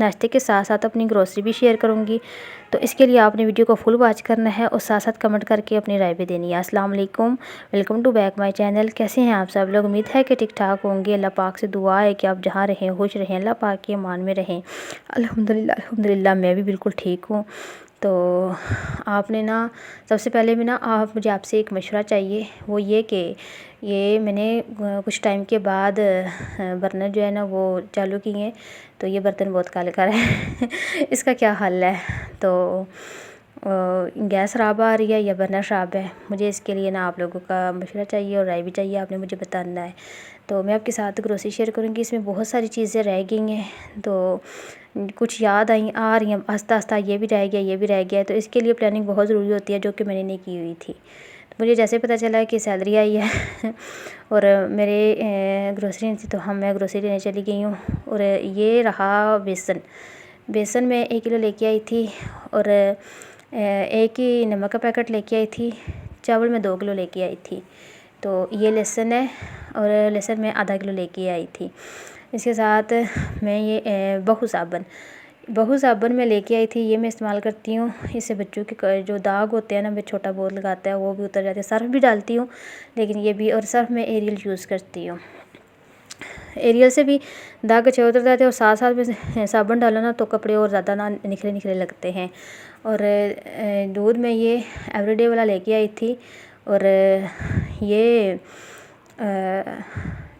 ناشتے کے ساتھ ساتھ اپنی گروسری بھی شیئر کروں گی، تو اس کے لیے آپ نے ویڈیو کو فل واچ کرنا ہے اور ساتھ ساتھ کمنٹ کر کے اپنی رائے بھی دینی ہے۔ السلام علیکم، welcome to back my channel. کیسے ہیں آپ سب لوگ؟ امید ہے کہ ٹھیک ٹھاک ہوں گے۔ اللہ پاک سے دعا ہے کہ آپ جہاں رہیں خوش رہیں، اللہ پاک کے امان میں رہیں۔ الحمدللہ میں بھی بالکل ٹھیک ہوں۔ تو آپ نے سب سے پہلے میں مجھے آپ سے ایک مشورہ چاہیے، وہ یہ کہ یہ میں نے کچھ ٹائم کے بعد برنر جو ہے وہ چالو کی ہیں، تو یہ برتن بہت کالے کر ہے اس کا کیا حل ہے؟ تو گیس خراب آ رہی ہے یا برنر خراب ہے؟ مجھے اس کے لیے آپ لوگوں کا مشورہ چاہیے اور رائے بھی چاہیے، آپ نے مجھے بتانا ہے۔ تو میں آپ کے ساتھ گروسری شیئر کروں گی، اس میں بہت ساری چیزیں رہ گئی ہیں، تو کچھ یاد آ رہی ہیں آہستہ آہستہ، یہ بھی رہ گیا یہ بھی رہ گیا، تو اس کے لیے پلاننگ بہت ضروری ہوتی ہے، جو کہ میں نے نہیں کی ہوئی تھی۔ مجھے جیسے پتہ چلا کہ سیلری آئی ہے اور میرے گروسری نہیں تھی، تو میں گروسری لینے چلی گئی ہوں۔ اور یہ رہا بیسن میں 1 کلو لے کے آئی تھی، اور 1 ہی نمک کا پیکٹ لے کے آئی تھی۔ چاول میں 2 کلو لے کے آئی تھی۔ تو یہ لہسن ہے، اور لہسن میں ½ کلو لے کے آئی تھی۔ اس کے ساتھ میں یہ بہو صابن میں لے کے آئی تھی، یہ میں استعمال کرتی ہوں، اس سے بچوں کے جو داغ ہوتے ہیں میں چھوٹا بہت لگاتا ہے وہ بھی اتر جاتے ہیں۔ سرف بھی ڈالتی ہوں، لیکن یہ بھی، اور سرف میں ایریل یوز کرتی ہوں، ایریل سے بھی داغ اچھے اتر جاتے ہیں، اور ساتھ ساتھ میں صابن ڈالو تو کپڑے اور زیادہ نکھرے نکھرے لگتے ہیں۔ اور دودھ میں یہ ایوری ڈے والا لے کے آئی تھی، اور یہ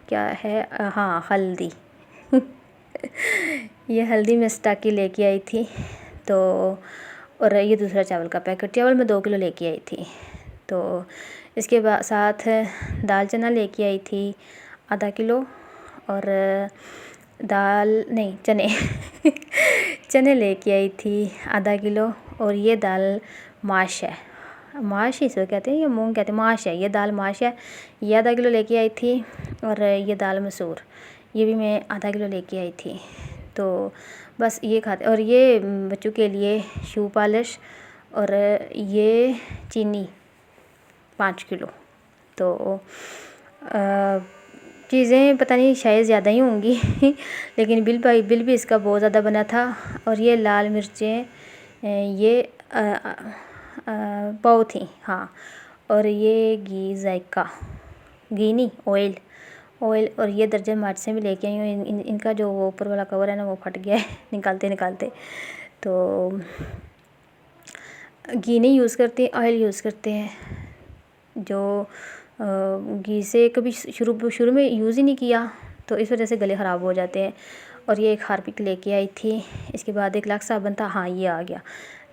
کیا ہے، ہاں ہلدی یہ ہلدی میں اسٹاکی لے کے آئی تھی۔ تو اور یہ دوسرا چاول کا پیکٹ، چاول میں 2 کلو لے کے آئی تھی۔ تو اس کے ساتھ دال چنا لے کے آئی تھی ½ کلو، اور چنے لے کے آئی تھی ½ کلو، اور یہ دال ماش ہے، ماش ہی سے کہتے ہیں یا مونگ کہتے ہیں، ماش ہے، یہ دال ماش ہے، یہ ½ کلو لے کے آئی تھی۔ اور یہ دال مسور، یہ بھی میں ½ کلو لے کے آئی تھی۔ تو بس یہ کھاتے، اور یہ بچوں کے لیے شو پالش، اور یہ چینی 5 کلو۔ تو چیزیں پتہ نہیں شاید زیادہ ہی ہوں گی لیکن بل بھی اس کا بہت زیادہ بنا تھا۔ اور یہ لال مرچیں یہ پاؤ تھیں، ہاں، اور یہ گھی نہیں آئل، اور یہ درجن مارچ سے بھی لے کے آئی ہوں، ان کا جو اوپر والا کور ہے وہ پھٹ گیا ہے نکالتے، تو گھی نہیں یوز کرتے، آئل یوز کرتے ہیں، جو گھی سے کبھی شروع میں یوز ہی نہیں کیا، تو اس وجہ سے گلے خراب ہو جاتے ہیں۔ اور یہ ایک ہارپک لے کے آئی تھی۔ اس کے بعد ایک لکس صابن تھا، ہاں یہ آ گیا،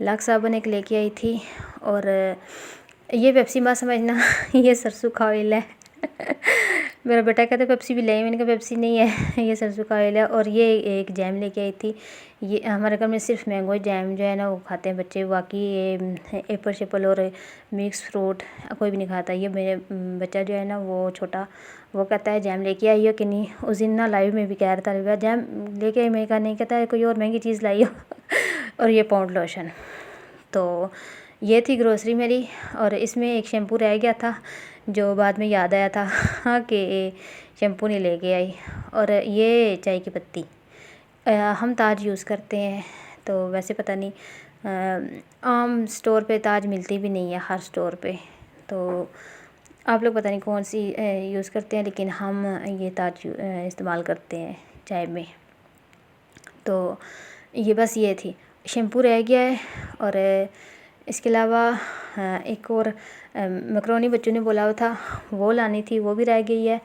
لکس صابن ایک لے کے آئی تھی۔ اور یہ پیپسی مت سمجھنا یہ سرسوں کا آئل ہے میرا بیٹا کہتا ہے پیپسی بھی لے، میں نے کہا پیپسی نہیں ہے یہ سرسوں کا آئل ہے۔ اور یہ ایک جیم لے کے آئی تھی، یہ ہمارے گھر میں صرف مینگو جیم جو ہے وہ کھاتے ہیں بچے، باقی یہ ایپل شیپل اور مکس فروٹ کوئی بھی نہیں کھاتا۔ یہ میرے بچہ جو ہے وہ چھوٹا، وہ کہتا ہے جیم لے کے آئی ہو کہ نہیں، اس دن لائیو میں بھی کہہ رہا تھا جیم لے کے آئی، میں کہا نہیں، کہتا ہے کوئی اور مہنگی چیز لائی ہو اور یہ پاؤنڈ لوشن۔ تو یہ تھی گروسری میری، اور اس میں ایک شیمپو رہ گیا تھا جو بعد میں یاد آیا تھا کہ شیمپو نہیں لے کے آئی۔ اور یہ چائے کی پتی ہم تاج یوز کرتے ہیں، تو ویسے پتہ نہیں عام سٹور پہ تاج ملتی بھی نہیں ہے ہر سٹور پہ، تو آپ لوگ پتہ نہیں کون سی یوز کرتے ہیں، لیکن ہم یہ تاج استعمال کرتے ہیں چائے میں۔ تو یہ بس یہ تھی، شیمپو رہ گیا ہے۔ اور اس کے علاوہ ایک اور میکرونی بچوں نے بولا ہوا تھا وہ لانی تھی، وہ بھی رہ گئی ہے۔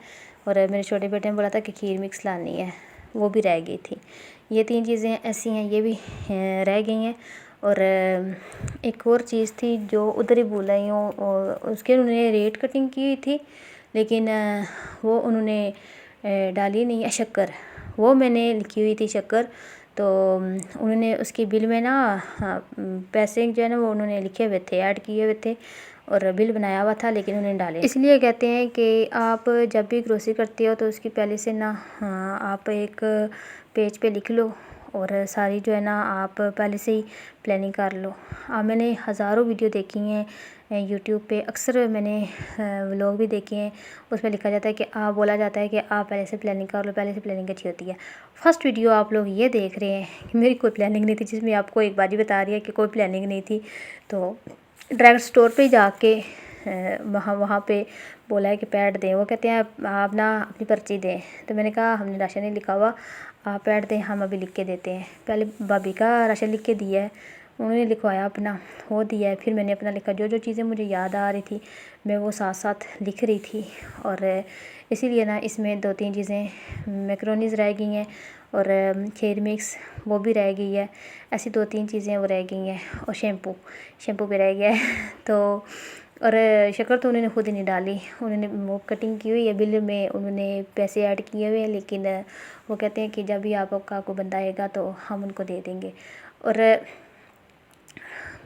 اور میرے چھوٹے بیٹے نے بولا تھا کہ کھیر مکس لانی ہے، وہ بھی رہ گئی تھی۔ یہ 3 چیزیں ایسی ہیں، یہ بھی رہ گئی ہیں۔ اور ایک اور چیز تھی جو ادھر ہی بھول آئی ہوں، اور اس کے انہوں نے ریٹ کٹنگ کی ہوئی تھی، لیکن وہ انہوں نے ڈالی نہیں ہے، شکر، وہ میں نے لکھی ہوئی تھی شکر، تو انہوں نے اس کی بل میں پیسے جو ہے وہ انہوں نے لکھے ہوئے تھے، ایڈ کیے ہوئے تھے، اور بل بنایا ہوا تھا، لیکن انہوں نے ڈالے۔ اس لیے کہتے ہیں کہ آپ جب بھی گروسری کرتے ہو تو اس کی پہلے سے آپ ایک پیج پہ لکھ لو، اور ساری جو ہے نا آپ پہلے سے ہی پلاننگ کر لو. میں نے ہزاروں ویڈیو دیکھی ہیں یوٹیوب پہ، اکثر میں نے ولاگ بھی دیکھے ہیں، اس میں لکھا جاتا ہے کہ بولا جاتا ہے کہ آپ پہلے سے پلاننگ کر لو، پہلے سے پلاننگ اچھی ہوتی ہے. فرسٹ ویڈیو آپ لوگ یہ دیکھ رہے ہیں کہ میری کوئی پلاننگ نہیں تھی، جس میں آپ کو ایک بار بتا رہی ہے کہ کوئی پلاننگ نہیں تھی. تو ڈائریکٹ اسٹور پہ جا کے وہاں پہ بولا ہے کہ پیڈ دیں. وہ کہتے ہیں آپ نا اپنی پرچی دیں. تو میں نے کہا ہم نے راشن نہیں لکھا ہوا، آپ پیڈ دیں، ہم ابھی لکھ کے دیتے ہیں. پہلے بھابی کا راشن لکھ کے دیا ہے، انہوں نے لکھوایا اپنا، وہ دیا ہے. پھر میں نے اپنا لکھا، جو جو چیزیں مجھے یاد آ رہی تھی میں وہ ساتھ ساتھ لکھ رہی تھی. اور اسی لیے نا اس میں 2-3 چیزیں میکرونیز رہ گئی ہیں، اور کھیر مکس وہ بھی رہ گئی ہے. ایسی 2-3 چیزیں وہ رہ گئی ہیں، اور شیمپو بھی رہ گیا ہے. تو اور شکر تو انہوں نے خود ہی نہیں ڈالی، انہوں نے وہ کٹنگ کی ہوئی ہے، بل میں انہوں نے پیسے ایڈ کیے ہوئے ہیں، لیکن وہ کہتے ہیں کہ جب بھی آپ کا کوئی بندہ آئے گا تو ہم ان کو دے دیں گے. اور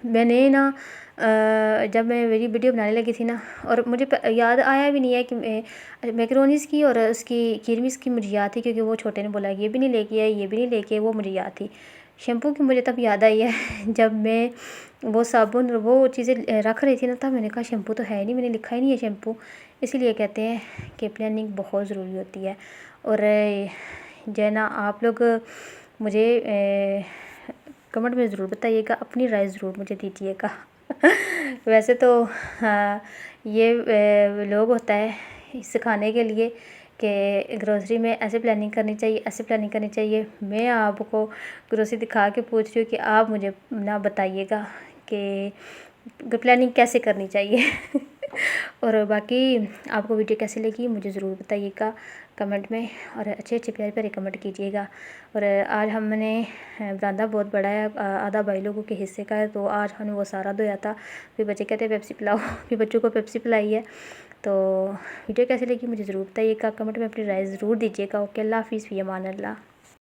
میں نے نا جب میں میری ویڈیو بنانے لگی تھی نا، اور مجھے یاد آیا بھی نہیں ہے کہ میکرونیز کی اور اس کی کھیر کی مجھے یاد تھی، کیونکہ وہ چھوٹے نے بولا یہ بھی نہیں لے کے آئے، یہ بھی نہیں لے کے، وہ مجھے یاد تھی. شیمپو کی مجھے تب یاد آئی ہے جب میں وہ صابن اور وہ چیزیں رکھ رہی تھی نا، تب میں نے کہا شیمپو تو ہے ہی نہیں، میں نے لکھا ہی نہیں ہے شیمپو. اسی لیے کہتے ہیں کہ پلاننگ بہت ضروری ہوتی ہے. اور جو ہے نا آپ لوگ مجھے کمنٹ میں ضرور بتائیے گا، اپنی رائے ضرور مجھے دیجیے گا. ویسے تو یہ لوگ ہوتا ہے سکھانے کے لیے کہ گروسری میں ایسے پلاننگ کرنی چاہیے، ایسے پلاننگ کرنی چاہیے. میں آپ کو گروسری دکھا کے پوچھ رہی ہوں کہ آپ مجھے نہ بتائیے گا کہ پلاننگ کیسے کرنی چاہیے. اور باقی آپ کو ویڈیو کیسی لگی مجھے ضرور بتائیے گا کمنٹ میں، اور اچھے پیارے پیارے کمنٹ کیجیے گا. اور آج ہم نے براندہ بہت بڑا ہے، آدھا بھائی لوگوں کے حصے کا ہے، تو آج ہم نے وہ سارا دھویا تھا. پھر بچے کہتے ہیں پیپسی پلاؤ، پھر بچوں کو پیپسی پلائی ہے. تو ویڈیو کیسی لگی مجھے ضرور بتائیے گا کمنٹ میں، اپنی رائے ضرور دیجیے گا. اوکے، اللہ حافظ، فی امان اللہ.